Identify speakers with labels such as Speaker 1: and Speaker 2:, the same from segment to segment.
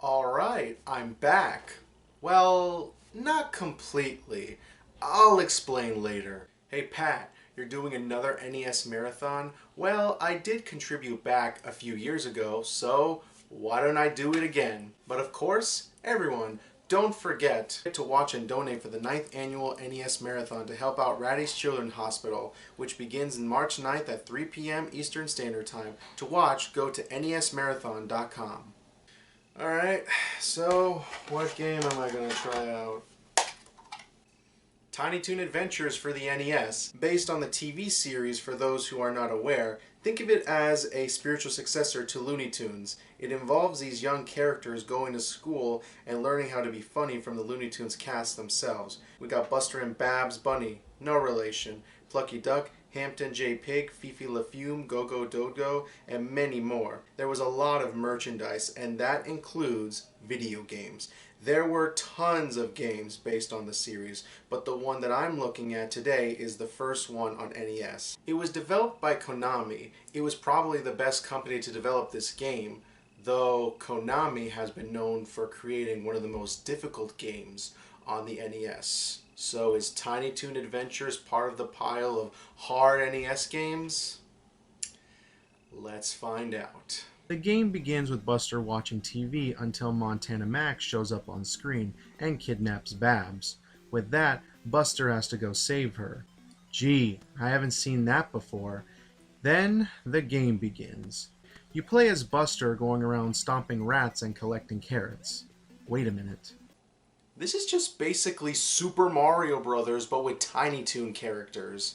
Speaker 1: Alright, I'm back. Well, not completely. I'll explain later. Hey Pat, you're doing another NES Marathon? Well, I did contribute back a few years ago, so why don't I do it again? But of course, everyone, don't forget to watch and donate for the 9th annual NES Marathon to help out Rady's Children's Hospital, which begins on March 9th at 3 p.m. Eastern Standard Time. To watch, go to nesmarathon.com. Alright, so what game am I going to try out? Tiny Toon Adventures for the NES. Based on the TV series, for those who are not aware, think of it as a spiritual successor to Looney Tunes. It involves these young characters going to school and learning how to be funny from the Looney Tunes cast themselves. We got Buster and Babs Bunny, no relation, Plucky Duck, Hampton J. Pig, Fifi LaFume, Go-Go Dogo, and many more. There was a lot of merchandise, and that includes video games. There were tons of games based on the series, but the one that I'm looking at today is the first one on NES. It was developed by Konami. It was probably the best company to develop this game, though Konami has been known for creating one of the most difficult games on the NES. So is Tiny Toon Adventures part of the pile of hard NES games? Let's find out.
Speaker 2: The game begins with Buster watching TV until Montana Max shows up on screen and kidnaps Babs. With that, Buster has to go save her. Gee, I haven't seen that before. Then the game begins. You play as Buster going around stomping rats and collecting carrots. Wait a minute.
Speaker 1: This is just basically Super Mario Brothers, but with Tiny Toon characters.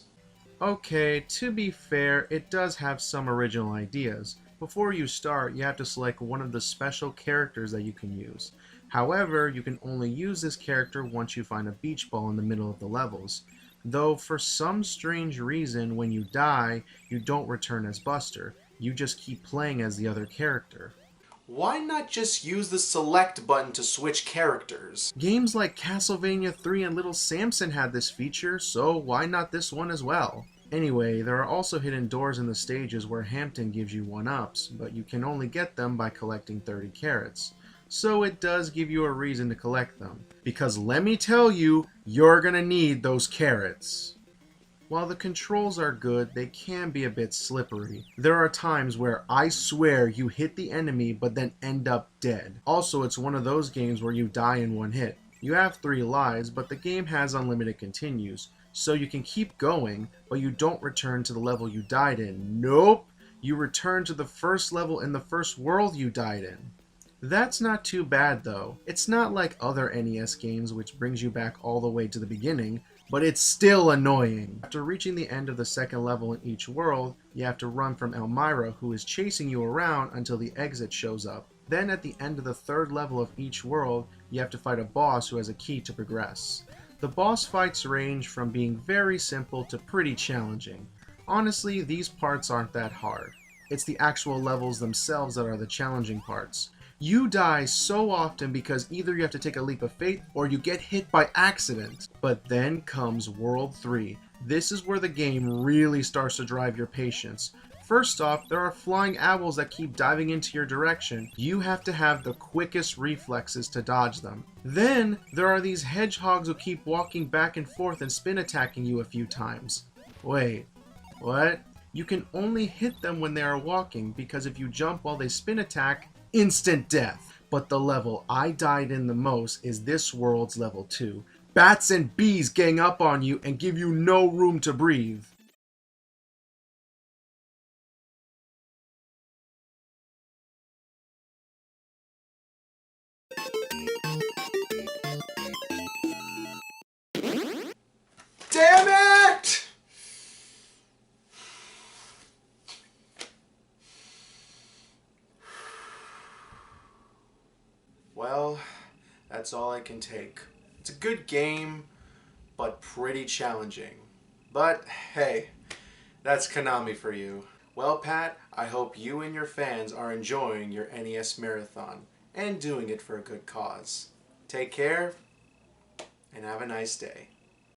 Speaker 2: Okay, to be fair, it does have some original ideas. Before you start, you have to select one of the special characters that you can use. However, you can only use this character once you find a beach ball in the middle of the levels. Though, for some strange reason, when you die, you don't return as Buster. You just keep playing as the other character.
Speaker 1: Why not just use the select button to switch characters?
Speaker 2: Games like Castlevania 3 and Little Samson had this feature, so why not this one as well? Anyway, there are also hidden doors in the stages where Hampton gives you 1-ups, but you can only get them by collecting 30 carrots. So it does give you a reason to collect them. Because let me tell you, you're gonna need those carrots. While the controls are good, they can be a bit slippery. There are times where I swear you hit the enemy but then end up dead. Also, it's one of those games where you die in one hit. You have 3 lives, but the game has unlimited continues. So you can keep going, but you don't return to the level you died in. Nope! You return to the first level in the first world you died in. That's not too bad though. It's not like other NES games which brings you back all the way to the beginning, but it's still annoying. After reaching the end of the second level in each world, you have to run from Elmira, who is chasing you around until the exit shows up. Then at the end of the third level of each world, you have to fight a boss who has a key to progress. The boss fights range from being very simple to pretty challenging. Honestly, these parts aren't that hard. It's the actual levels themselves that are the challenging parts. You die so often because either you have to take a leap of faith or you get hit by accident. But then comes World 3. This is where the game really starts to drive your patience. First off, there are flying owls that keep diving into your direction. You have to have the quickest reflexes to dodge them. Then, there are these hedgehogs who keep walking back and forth and spin attacking you a few times. Wait, what? You can only hit them when they are walking, because if you jump while they spin attack, instant death. But the level I died in the most is this world's level 2. Bats and bees gang up on you and give you no room to breathe.
Speaker 1: Damn it! Well, that's all I can take. It's a good game, but pretty challenging. But hey, that's Konami for you. Well, Pat, I hope you and your fans are enjoying your NES Marathon and doing it for a good cause. Take care and have a nice day.